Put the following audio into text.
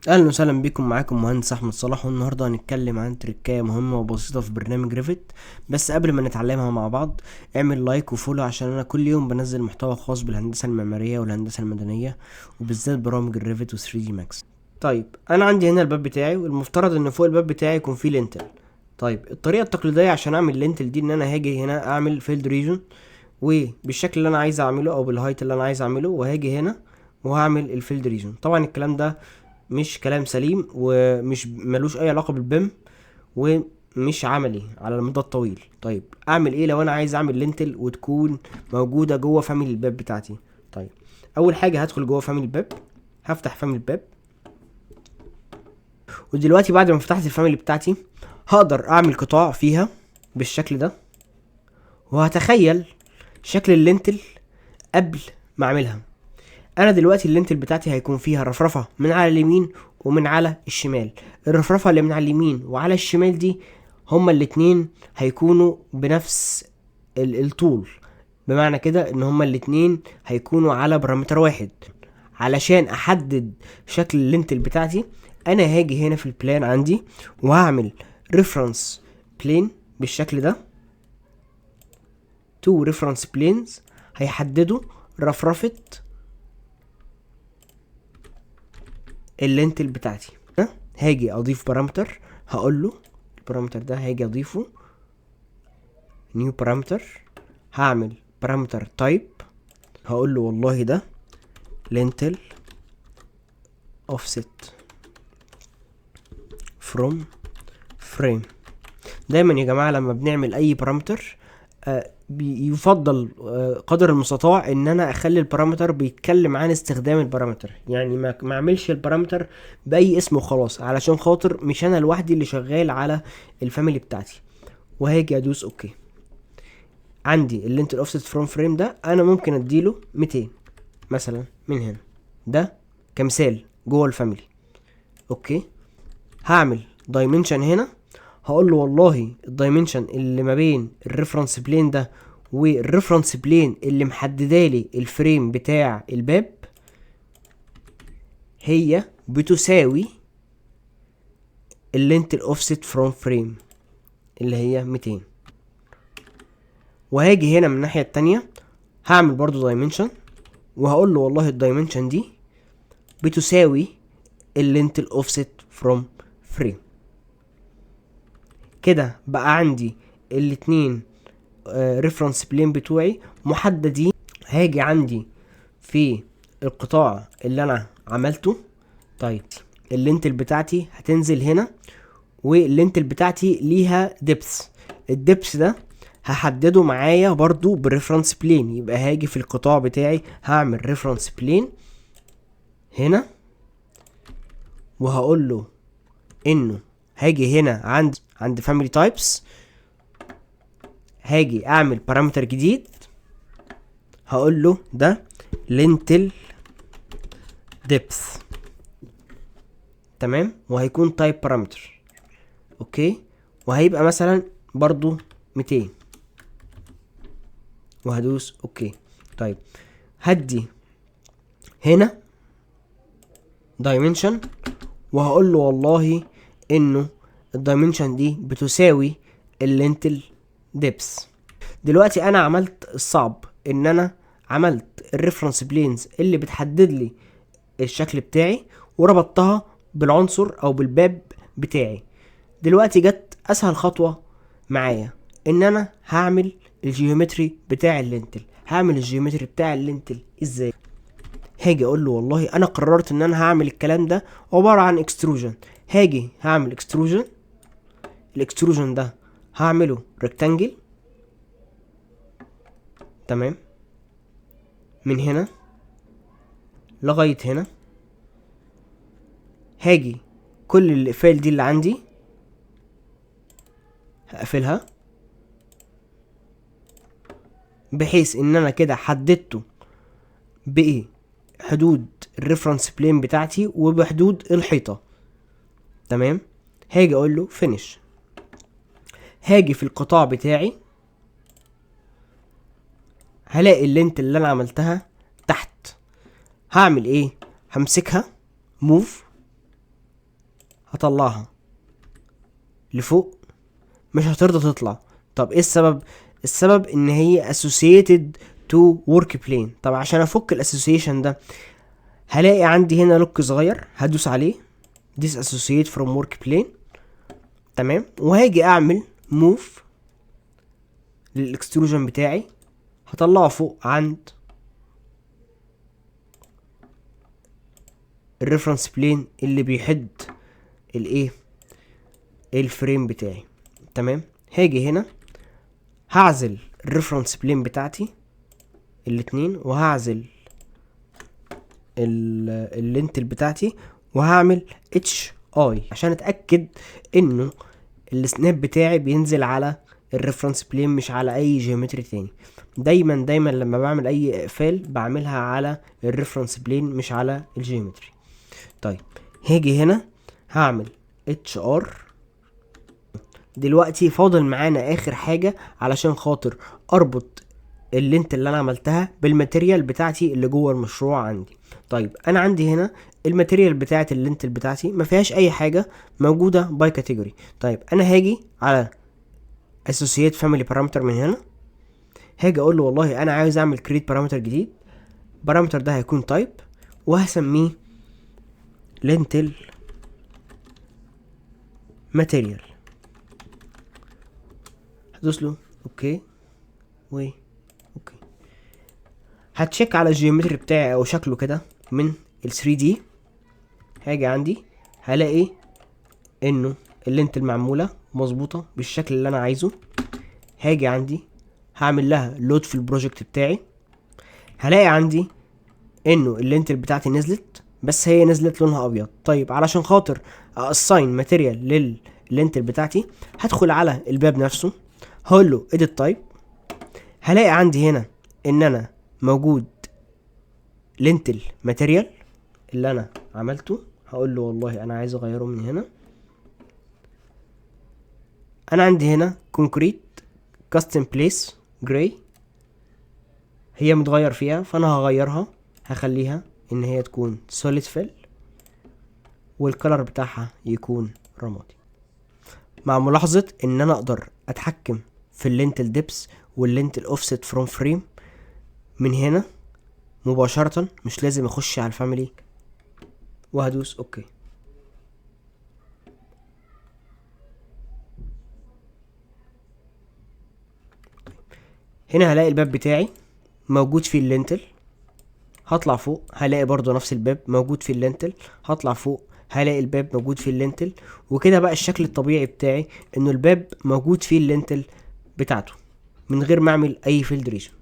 اهلا وسهلا بكم. معاكم مهندس احمد صلاح، والنهارده هنتكلم عن تركايه مهمه وبسيطه في برنامج ريفت. بس قبل ما نتعلمها مع بعض، اعمل لايك وفولو عشان انا كل يوم بنزل محتوى خاص بالهندسه المعماريه والهندسه المدنيه، وبالذات برامج الريفت و 3 دي ماكس. طيب انا عندي هنا الباب بتاعي، والمفترض ان فوق الباب بتاعي يكون فيه لينتل. طيب الطريقه التقليديه عشان اعمل لينتل دي ان انا هاجي هنا اعمل فيلد ريجن وبالشكل اللي انا عايز اعمله او بالهايت اللي انا عايز اعمله، وهاجي هنا وهعمل الفيلد ريجن. طبعا الكلام ده مش كلام سليم ومش ملوش اي علاقه بالبيم ومش عملي على المدى الطويل. طيب اعمل ايه لو انا عايز اعمل لينتل وتكون موجوده جوه فاميلي الباب بتاعتي؟ طيب اول حاجه هدخل جوه فاميلي الباب، هفتح فاميلي الباب. ودلوقتي بعد ما فتحت الفاميلي بتاعتي هقدر اعمل قطاع فيها بالشكل ده، وهتخيل شكل اللينتل قبل ما اعملها. انا دلوقتي اللينتل بتاعتي هيكون فيها رفرفه من على اليمين ومن على الشمال. الرفرفه اللي من على اليمين وعلى الشمال دي هما الاتنين هيكونوا بنفس الطول، بمعنى كده ان هما الاتنين هيكونوا على بارامتر واحد. علشان احدد شكل اللينتل بتاعتي انا هاجي هنا في البلان عندي وهعمل ريفرنس بلين بالشكل ده. تو ريفرنس بلينز هيحددوا رفرفه اللينتل بتاعتي. هاجي اضيف بارامتر، هقول له البارامتر ده هاجي اضيفه نيو بارامتر، هعمل بارامتر تايب، هقول له والله ده لينتل اوفست فروم فريم. دايما يا جماعه لما بنعمل اي بارامتر يفضل قدر المستطاع ان انا اخلي البارامتر بيتكلم عن استخدام البارامتر، يعني ما اعملش البارامتر باي اسم وخلاص، علشان خاطر مش انا لوحدي اللي شغال على الفاميلي بتاعتي. وهاجي ادوس اوكي. عندي اللينتل اوفست فروم فريم ده انا ممكن اديله 200 مثلا من هنا، ده كمثال جوه الفاميلي. اوكي، هعمل دايمنشن هنا، هقول له والله الدايمنشن اللي ما بين الريفرنس بلين ده والريفرنس بلين اللي محددالي الفريم بتاع الباب هي بتساوي اللينتل اوفست فروم فريم اللي هي 200. وهاجي هنا من الناحية التانية هعمل برضو دايمنشن، وهقول له والله الدايمنشن دي بتساوي اللينتل اوفست فروم فريم. كده بقى عندي الاتنين ريفرنس بلين بتوعي محددين. هاجي عندي في القطاع اللي انا عملته. طيب اللينتل بتاعتي هتنزل هنا، واللينتل بتاعتي ليها ديبس. الديبس ده هحدده معايا برضو بريفرنس بلين، يبقى هاجي في القطاع بتاعي هعمل ريفرنس بلين هنا، وهقول له انه هاجي هنا عند فاميلي تايبس، هاجي اعمل بارامتر جديد هقول له ده لينتل ديبث. تمام، وهيكون تايب بارامتر. اوكي، وهيبقى مثلا برضو 200 وهدوس اوكي. طيب هدي هنا دايمنشن وهقول له والله انه الدايمنشن دي بتساوي اللينتل ديبس. دلوقتي انا عملت الصعب، ان انا عملت الريفرنس بلينز اللي بتحدد لي الشكل بتاعي وربطتها بالعنصر او بالباب بتاعي. دلوقتي جت اسهل خطوة معايا، ان انا هعمل الجيومتري بتاع اللينتل. هعمل الجيومتري بتاع اللينتل ازاي؟ هاجي اقول له والله انا قررت ان انا هعمل الكلام ده عبارة عن اكستروجن. هاجي هعمل اكستروجن، الاكستروجن ده هعمله ريكتانجل. تمام، من هنا لغاية هنا. هاجي كل الفايل دي اللي عندي هقفلها، بحيث ان انا كده حددته بايه حدود الريفرنس بلين بتاعتي وبحدود الحيطة. تمام، هاجي اقول له فينيش. هاجي في القطاع بتاعي هلاقي اللينت اللي انا عملتها تحت. هعمل ايه؟ همسكها موف هطلعها لفوق مش هترضى تطلع. طب ايه السبب؟ السبب ان هي associated to work plane. طب عشان افك الاسوسيشن ده هلاقي عندي هنا لوك صغير هدوس عليه disassociate from work plane. تمام. وهاجي اعمل move للاكستروجن بتاعي، هطلعه فوق عند الريفرنس بلين اللي بيحد الايه الفريم بتاعي. تمام. هاجي هنا هعزل الريفرنس بلين بتاعتي الاتنين، وهعزل اللينتل بتاعتي، وهعمل اتش اي عشان اتاكد انه السناب بتاعي بينزل على الريفرنس بلين مش على اي جيومتري تاني. دايما لما بعمل اي اقفال بعملها على الريفرنس بلين مش على الجيومتري. طيب هاجي هنا هعمل اتش ار. دلوقتي فاضل معانا اخر حاجة علشان خاطر اربط اللينت اللي انا عملتها بالماتيريال بتاعتي اللي جوه المشروع عندي. طيب انا عندي هنا الماتيريال بتاعت اللينت بتاعتي ما فيهاش اي حاجة موجودة باي كاتيجوري. طيب انا هاجي على associate family parameter من هنا، هاجي اقول له والله انا عايز اعمل create parameter جديد. parameter ده هيكون type وهسميه lintel material. هدوس له اوكي اوكي. هتشيك على الجيومتري بتاعي او شكله كده من ال 3D. هاجي عندي هلاقي انه اللينتل معموله مظبوطه بالشكل اللي انا عايزه. هاجي عندي هعمل لها لود في البروجكت بتاعي، هلاقي عندي انه اللينتل بتاعتي نزلت، بس هي نزلت لونها ابيض. طيب علشان خاطر اساين ماتيريال لللينتل بتاعتي هدخل على الباب نفسه، هقول له edit type. هلاقي عندي هنا ان انا موجود لينتل ماتيريال اللي انا عملته. هقول له والله انا عايز اغيره من هنا. انا عندي هنا كونكريت كاستم بليس جراي، هي متغير فيها، فانا هغيرها هخليها ان هي تكون سوليد فيل والكلر بتاعها يكون رمادي، مع ملاحظة ان انا اقدر اتحكم في اللينتل ديبس واللينتل اوفست فروم فريم من هنا مباشرة، مش لازم اخش على الفاميلي وهدوس اوكي. هنا هلاقي الباب بتاعي موجود فيه اللينتل. هطلع فوق هلاقي برضو نفس الباب موجود فيه اللينتل. هطلع فوق هلاقي الباب موجود فيه اللينتل. وكده بقى الشكل الطبيعي بتاعي انه الباب موجود فيه اللينتل بتاعته من غير ما اعمل اي فيلد ريجن.